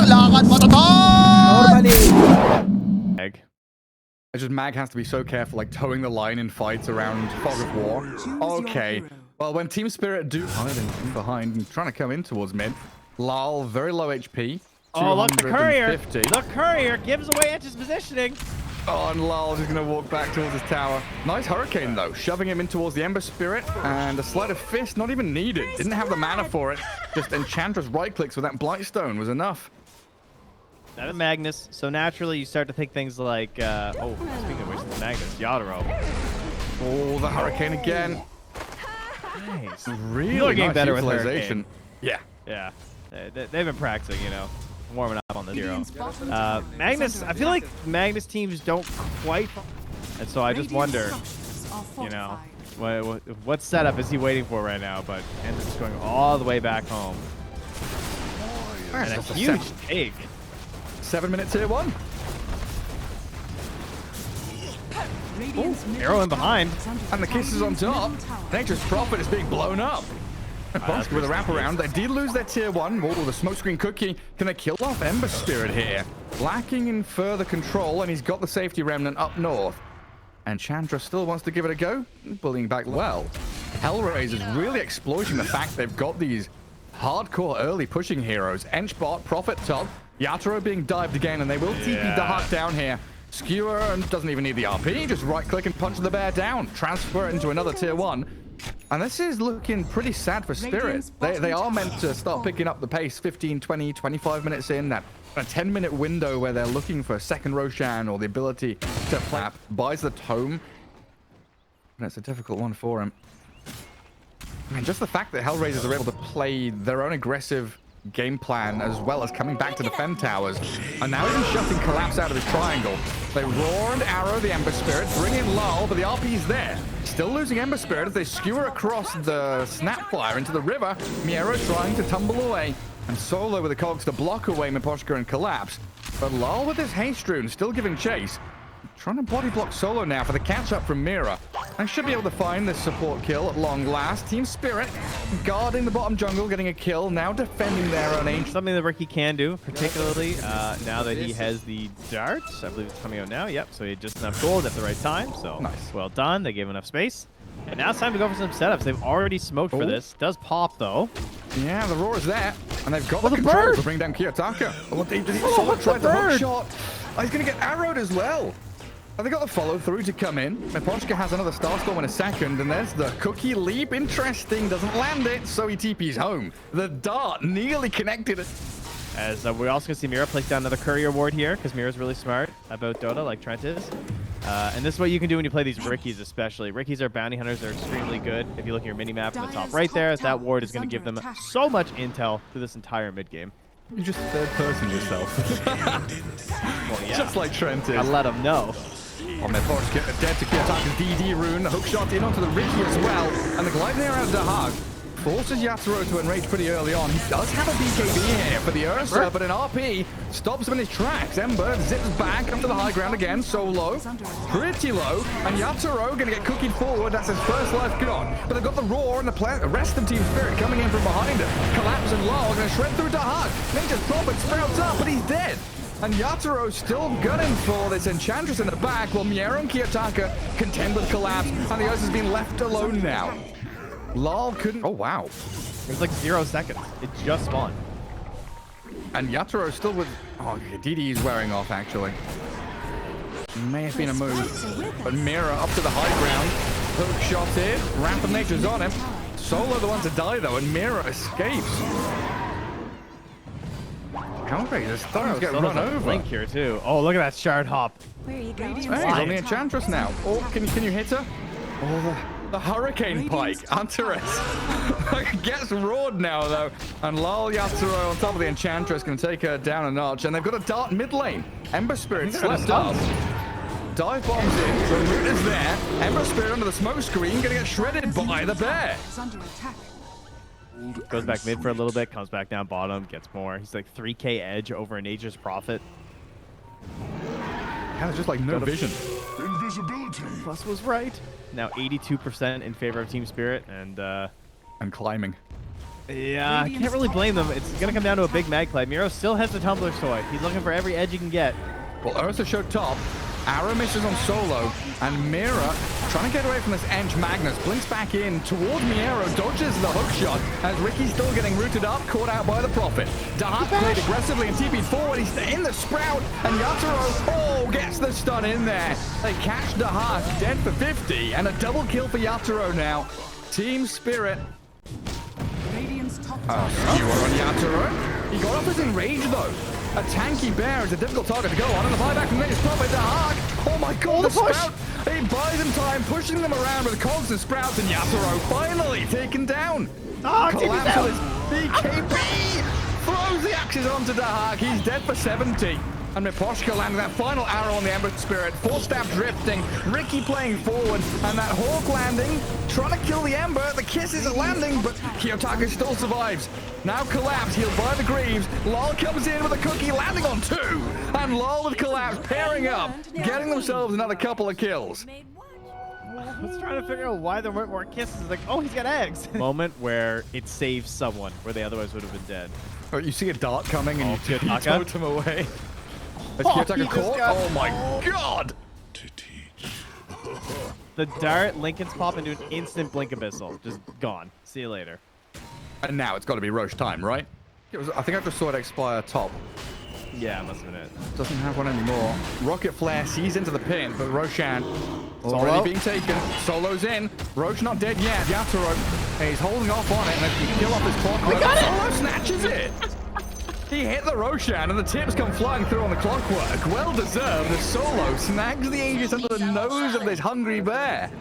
lakad matatag! Normally. Mag. It's just Mag has to be so careful, like towing the line in fights around Fog of War. Okay. Well, when Team Spirit do hiding from behind and trying to come in towards mid, Lal, very low HP. Oh, look, the courier. 250. The courier gives away Edge's positioning. Oh, and Lal's just going to walk back towards his tower. Nice Hurricane, though, shoving him in towards the Ember Spirit. And a Sleight of Fist, not even needed. Didn't have the mana for it. Just Enchantress right-clicks with that Blightstone was enough. That is Magnus. So naturally, you start to think things like, oh, speaking of which, the Magnus, Yadro. Oh, the Hurricane again. Nice. Really You're getting nice better with utilization. Hurricane. Yeah. They've been practicing, you know, warming up on this hero. Magnus, I feel like Magnus teams don't quite, and so I just wonder, you know, what setup is he waiting for right now? But Magnus is going all the way back home. And a huge take. 7-minute tier 1. Arrow in behind. And the kisses on top. Nature's Prophet is being blown up. Posca with a wraparound. They did lose their tier 1. Oh, the smokescreen cookie. Can they kill off Ember Spirit here? Lacking in further control, and he's got the safety remnant up north. And Chandra still wants to give it a go. Bullying back well. HellRaisers really exploiting the fact they've got these hardcore early pushing heroes. Enchbot, Prophet top. Yatoro being dived again, and they will TP Dahak down here. Skewer and doesn't even need the RP. Just right-click and punch the bear down. Transfer it into another tier 1. And this is looking pretty sad for Spirit. They are meant to start picking up the pace 15, 20, 25 minutes in. That a 10-minute window where they're looking for a second Roshan or the ability to flap. Buys the tome. And it's a difficult one for him. I mean, just the fact that HellRaisers are able to play their own aggressive game plan as well as coming back to defend towers. And now even shutting Collapse out of his triangle. They roar and arrow the Ember Spirit, bring in Lull, but the RP's there. Still losing Ember Spirit as they skewer across the Snapfire into the river. Miero trying to tumble away. And Solo with the cogs to block away Miposhka and Collapse. But Lull with his haste rune still giving chase. Trying to body block Solo now for the catch-up from Mira. I should be able to find this support kill at long last. Team Spirit guarding the bottom jungle, getting a kill. Now defending their own ancient. Something that Ricky can do, particularly now that he has the darts. I believe it's coming out now. Yep, so he had just enough gold at the right time. So nice. Well done. They gave enough space. And now it's time to go for some setups. They've already smoked for this. Does pop, though. Yeah, the roar is there. And they've got the control to bring down Kiyotaka. Solo tried the hook shot. Oh, he's going to get arrowed as well. They got the follow-through to come in. Miposhka has another Starstorm in a second, and there's the cookie leap. Interesting, doesn't land it, so he TP's home. The dart nearly connected. As we're also going to see Mira place down another courier ward here, because Mira's really smart about Dota, like Trent is. And this is what you can do when you play these Rickies, especially. Rickies are bounty hunters. They're extremely good. If you look at your mini-map in the top right there, that ward is going to give them so much intel through this entire mid-game. You just third-person yourself. Well, yeah. Just like Trent is. I let them know. On their force, dead to Kiyotaka's DD rune. The hook shot in onto the Ricky as well. And the glide near out of Dahag forces Yatoro to enrage pretty early on. He does have a BKB here for the Ursa, but an RP stops him in his tracks. Ember zips back up to the high ground again. Solo, pretty low. And Yatoro going to get cookied forward. That's his first life gone. But they've got the roar and the rest of Team Spirit coming in from behind him. Collapse and Lull going to shred through Dahag. Nature's Prophet sprouts up, but he's dead. And Yatoro still gunning for this Enchantress in the back, while Miero and Kiyotaka contend with Collapse, and the Ursa has been left alone now. Lull couldn't... Oh, wow. It's like 0 seconds. It just spawned. And Yatoro still with... Oh, DD's wearing off, actually. May have been a move. But Mira up to the high ground. Hook shot in. Wrath of Nature's on him. Solo the one to die, though, and Mira escapes. HellRaisers starting to get run over. Link here too. Oh, look at that shard hop. Where are you going? Hey, he's on the Enchantress now. Oh, can you hit her? Oh, the Hurricane Pike. Antares gets roared now, though. And Lull Yatoro on top of the Enchantress can take her down a notch. And they've got a dart mid lane. Ember Spirit slept up. Dive bombs in. The root is there. Ember Spirit under the smoke screen. Gonna get shredded by the bear. Goes back mid for a little bit, comes back down bottom, gets more. He's like 3k edge over a Nature's Prophet. Yeah, there's just like no vision. Invisibility. Plus was right. Now 82% in favor of Team Spirit and climbing. Yeah, I can't really blame them. It's going to come down to a big mag play. Miro still has the Tumbler's toy. He's looking for every edge he can get. Well, Ursa showed top. Arrow misses on solo, and Mira trying to get away from this Edge Magnus. Blinks back in towards Miero, dodges the hook shot as Ricky's still getting rooted up, caught out by the Prophet. Dahak played aggressively and TP'd forward. He's in the Sprout, and Yatoro, gets the stun in there. They catch Dahak, dead for 50, and a double kill for Yatoro now. Team Spirit. Skewer on Yatoro. He got off his enrage though. A tanky bear is a difficult target to go on, and the buyback from Nate is Prophet Dahak. Oh my god, the Sprout! He buys him time, pushing them around with constant Sprouts, and Yatoro finally taken down. Collapses his BKB! Throws the axes onto Dahak. He's dead for 70. And Miposhka landing that final arrow on the Ember Spirit. Full stab drifting. Ricky playing forward. And that Hawk landing. Trying to kill the Ember. The kiss isn't landing, but Kiyotaka still survives. Now Collapse, healed by the Greaves. Lol comes in with a cookie, landing on 2. And Lol with Collapse pairing up, getting themselves another couple of kills. I was trying to figure out why there weren't more kisses. Like, oh, he's got eggs. Moment where it saves someone where they otherwise would have been dead. Oh, you see a dart coming and you tote him away. Is Oh, Kiyotaka caught? Oh my god! The dart, Lincoln's pop into an instant blink abyssal. Just gone. See you later. And now it's got to be Roche time, right? I think I just saw it expire top. Yeah, must have been it. Doesn't have one anymore. Rocket Flare sees into the pin, but Roshan already being taken. Solo's in. Roche not dead yet. Yatoro, he's holding off on it, and if you kill off his clockwork, Solo snatches it. He hit the Roshan, and the tips come flying through on the clockwork. Well deserved. The Solo snags the Aegis under the nose of this hungry bear.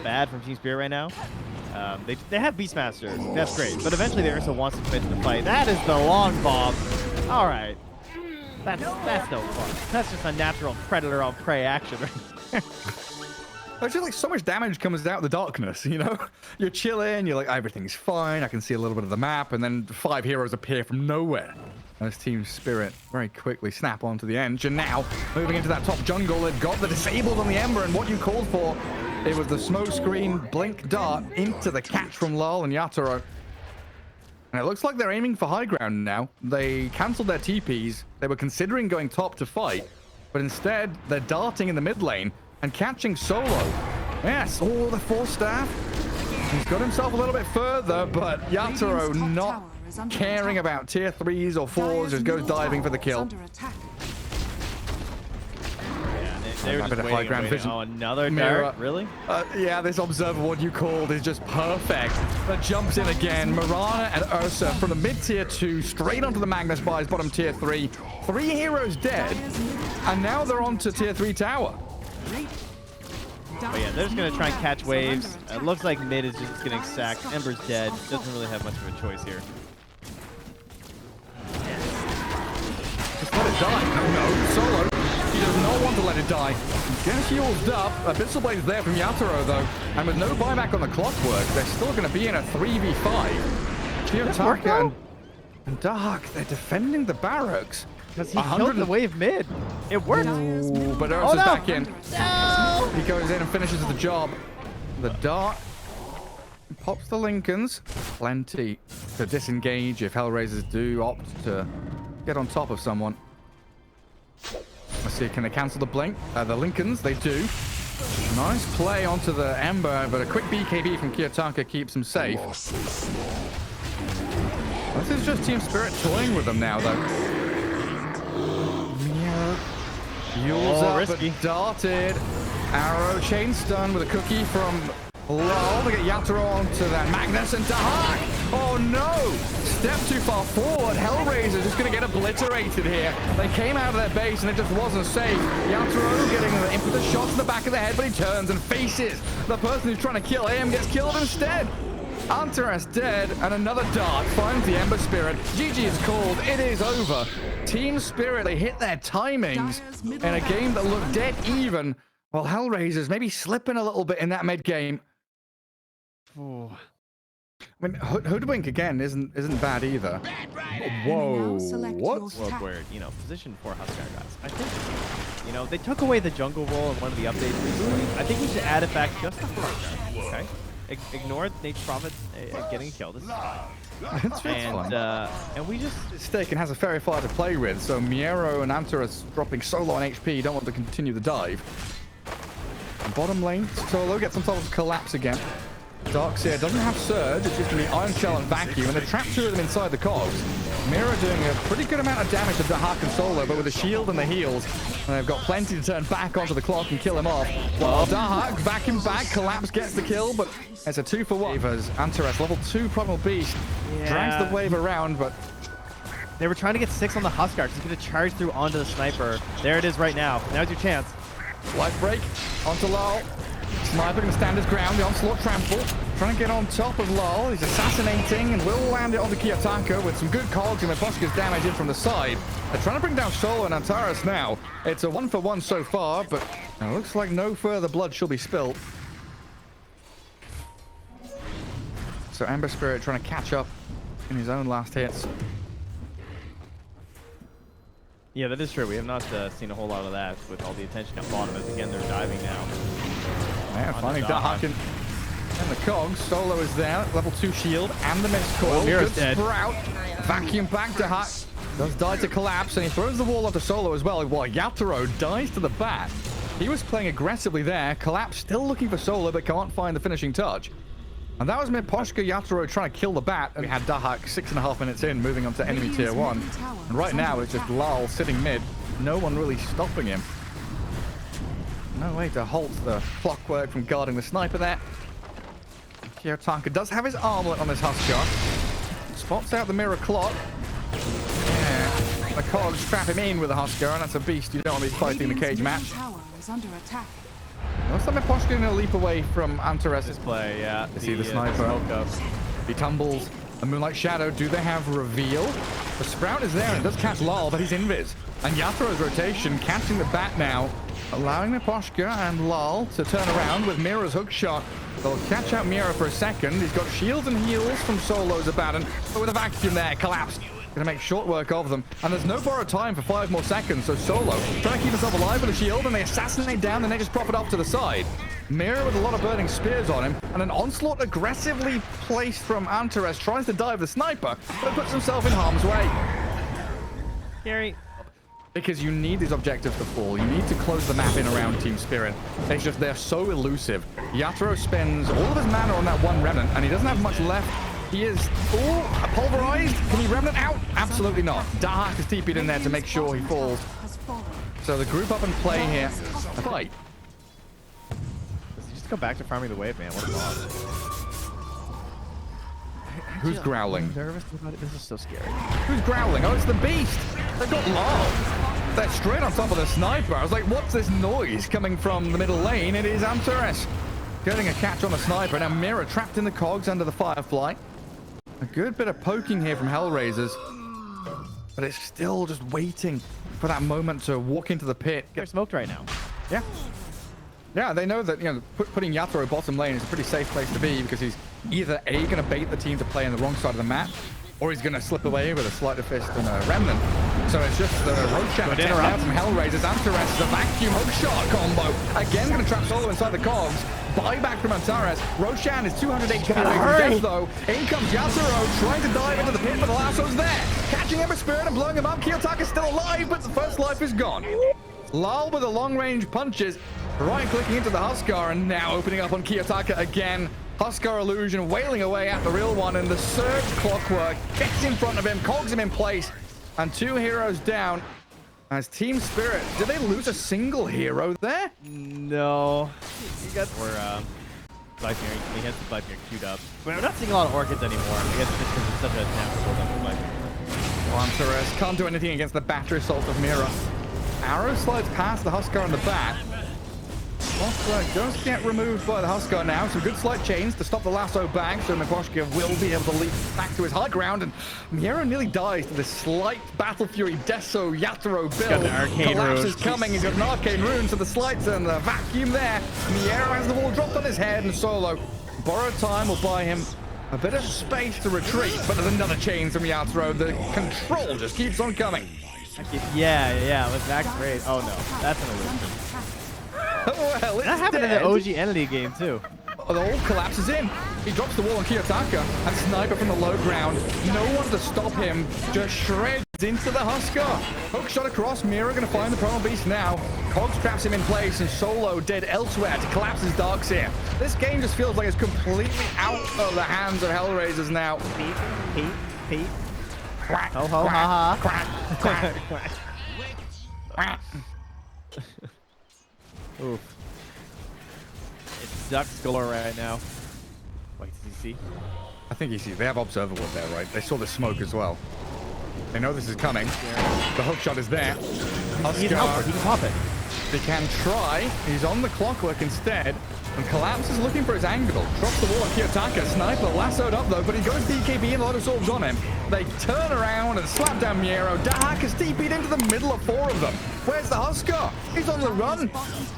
Bad from Team Spirit right now. They have Beastmaster. That's great. But eventually the Ursa wants to commit to the fight. That is the long bomb. All right. That's no fun. That's just a natural predator on prey action right there. I feel like so much damage comes out of the darkness, you know? You're chilling, you're like, everything's fine, I can see a little bit of the map, and then 5 heroes appear from nowhere. As Team Spirit very quickly snap onto the edge, and now, moving into that top jungle, they've got the disabled on the Ember, and what you called for, it was the smoke screen blink dart into the catch from Lol and Yatoro. And it looks like they're aiming for high ground now. They cancelled their TPs, they were considering going top to fight, but instead, they're darting in the mid lane, and catching Solo. Yes, the 4 staff. He's got himself a little bit further, but Yatoro not caring about tier 3s or 4s, just goes diving for the kill. They were just waiting and waiting. Oh, another dart? Really? Yeah, this observer, what you called, is just perfect. That jumps in again. Mirana and Ursa from the mid-tier 2 straight onto the Magnus Buys bottom tier 3. 3 heroes dead, and now they're on to tier 3 tower. But yeah, they're just going to try and catch waves. It looks like mid is just getting sacked. Ember's dead. Doesn't really have much of a choice here. Just let it die. No, Solo. He does not want to let it die. Gets healed up. Abyssal Blade's there from Yatoro, though. And with no buyback on the clockwork, they're still going to be in a 3v5. Kiyotaka and Dahak, they're defending the barracks. Because he killed the wave mid. It worked. Ooh, but Ursa's back in. No! He goes in and finishes the job. The dart pops the Lincolns. Plenty to disengage if HellRaisers do opt to get on top of someone. Let's see, can they cancel the blink? The Lincolns, they do. Nice play onto the Ember, but a quick BKB from Kiyotaka keeps him safe. This is just Team Spirit toying with them now, though. Yules up, risky. but darted. Arrow chain stun with a cookie from Lol. They get Yatoro onto that Magnus and Dahak. Oh no! Step too far forward. HellRaisers just going to get obliterated here. They came out of their base and it just wasn't safe. Yatoro getting the impetus shots in the back of the head, but he turns and faces the person who's trying to kill him, gets killed instead. Antaras dead, and another dart finds the Ember Spirit. GG is called. It is over. Team Spirit, they hit their timings in a game that looked dead even, while HellRaisers maybe slipping a little bit in that mid game. Ooh. I mean, Hoodwink again isn't bad either. Whoa, what? World where, position 4 Huskar guys. I think, they took away the jungle role in one of the updates recently. I think we should add it back just to Huskar, okay? ignore Nature's Prophet getting a kill. This is fine. It's fine. And we just... Stick and has a fairy fire to play with, so Miero and Antares dropping so low on HP, don't want to continue the dive. Bottom lane, Solo gets on top of Collapse again. Darkseer doesn't have Surge, it's just going to be Iron Shell and Vacuum, and they trap two of them inside the cogs. Mira doing a pretty good amount of damage to Dahak and Solo, but with the shield and the heals, they've got plenty to turn back onto the clock and kill him off. Well, Dahak vacuum back, Collapse gets the kill, but it's a 2-for-1. As Antares, level 2 Primal Beast, drags the wave around, but... They were trying to get 6 on the Huskar. He's going to charge through onto the Sniper. There it is right now. Now's your chance. Life break onto Lal. Sniper going to stand his ground. The onslaught trample. Trying to get on top of Lal. He's assassinating and will land it onto Kiyotaka with some good cogs and Miposhka's damage in from the side. They're trying to bring down Solo and Antares now. It's a 1-for-1 so far, but it looks like no further blood shall be spilt. So Ember Spirit trying to catch up in his own last hits. Yeah, that is true. We have not seen a whole lot of that with all the attention at bottom as, again, they're diving now. Yeah, finding Dahak and the cogs. Solo is there. Level 2 shield and the mist coil. Mira's good dead. Sprout. Vacuum back Dahak. Does die to Collapse, and he throws the wall onto Solo as well, while Yatoro dies to the bat. He was playing aggressively there. Collapse still looking for Solo, but can't find the finishing touch. And that was Miposhka Yatoro trying to kill the bat, and we had Dahak 6.5 minutes in, moving on to enemy tier 1. And right now, it's just Lal sitting mid. No one really stopping him. No way to halt the clockwork from guarding the sniper there. Kiyotaka does have his armlet on this Huskar. Spots out the mirror clock. Yeah, the cogs trap him in with the Huskar, and that's a beast you don't want to be fighting the cage match. Looks like Miposhka going to leap away from Antares' Play, yeah. You see the sniper. He tumbles. A Moonlight Shadow. Do they have Reveal? The Sprout is there and it does catch Lal, but he's invis. And Yatoro's rotation catching the bat now, allowing Miposhka and Lal to turn around with Mira's hook shot. They'll catch out Mira for a second. He's got shields and heals from Solo's Abaddon, but with a vacuum there, Collapse. Gonna make short work of them. And there's no borrowed time for 5 more seconds, so Solo trying to keep himself alive with a shield, and they assassinate down the Nature's Prophet off to the side. Mira with a lot of burning spears on him, and an onslaught aggressively placed from Antares tries to dive the sniper, but puts himself in harm's way. Gary. Because you need these objectives to fall. You need to close the map in around Team Spirit. It's just they're so elusive. Yatoro spends all of his mana on that one Remnant, and he doesn't have much left. He is pulverized. Can he Remnant out? Absolutely not. Dahak is TP'd in there to make sure he falls. So the group up and play here. A fight. Just go back to farming the wave, man. What a loss. Who's growling? I'm nervous about it. This is so scary. Who's growling? Oh, it's the beast. They've got Lal. They're straight on top of the sniper. I was like, what's this noise coming from the middle lane? It is Antares getting a catch on the sniper. Now Mira trapped in the cogs under the Firefly. A good bit of poking here from HellRaisers, but it's still just waiting for that moment to walk into the pit. They're smoked right now. Yeah. Yeah, they know that, you know, putting Yatoro bottom lane is a pretty safe place to be because he's either A, going to bait the team to play on the wrong side of the map, or he's going to slip away with a Sleight of Fist and a Remnant. So it's just the Roshan attack out from HellRaisers. Antares is a vacuum hook shot combo. Again, going to trap Solo inside the cogs. Buyback from Antares. Roshan is 200 HP away from death, though. In comes Yatoro, trying to dive into the pit, but the lasso's there. Catching Ember Spirit and blowing him up. Kiyotaka's still alive, but the first life is gone. Lal with the long-range punches, right-clicking into the Huskar, and now opening up on Kiyotaka again. Huskar illusion wailing away at the real one, and the surge clockwork gets in front of him, cogs him in place, and 2 heroes down. As Team Spirit, did they lose a single hero there? No. We're Viper. He has the Viper queued up. We're not seeing a lot of Orchids anymore. I guess just because it's such a natural level Viper. Antares can't do anything against the battery assault of Mira. Arrow slides past the Huskar on the bat. Clockwork does get removed by the Huskar now. Some good slight chains to stop the lasso back, so Miposhka will be able to leap back to his high ground, and Mira nearly dies to this slight Battle Fury Deso Yatoro build. Collapse is coming, he's got an arcane rune, so the slides and the vacuum there. Mira has the wall dropped on his head, and Solo borrowed time will buy him a bit of space to retreat, but there's another chain from Yatoro. The control just keeps on coming. Yeah, with Max Raid. Oh no, that's an illusion. Well, that happened in the OG Entity game too. all collapses in. He drops the wall on Kiyotaka, and Sniper from the low ground. No one to stop him. Just shreds into the Husker. Hook shot across. Mira going to find the Primal Beast now. Cogs traps him in place, and Solo dead elsewhere to collapse his Darks here. This game just feels like it's completely out of the hands of HellRaisers now. Pete. Quack, Ho, ho, quack, ha, ha. quack, quack. Quack. Oof. It's Duck Score right now. Wait, does he see? I think he sees. They have Observer Wood there, right? They saw the smoke as well. They know this is coming. The hook shot is there. He can help it. He can pop it. They can try. He's on the clockwork instead. And Collapse is looking for his angle. Drops the wall on Kiyotaka. Sniper lassoed up though, but he goes DKB and a lot of swords on him. They turn around and slap down Miero. Dahak has DP'd into the middle of 4 of them. Where's the Husker? He's on the run.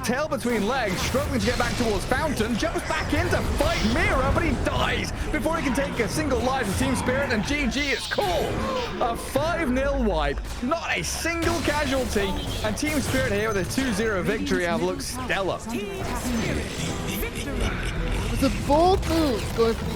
Tail between legs, struggling to get back towards Fountain. Jumps back in to fight Mira, but he dies before he can take a single life of Team Spirit, and GG is cool. A 5-0 wipe. Not a single casualty. And Team Spirit here with a 2-0 victory have looked stellar. It was a bold move going for the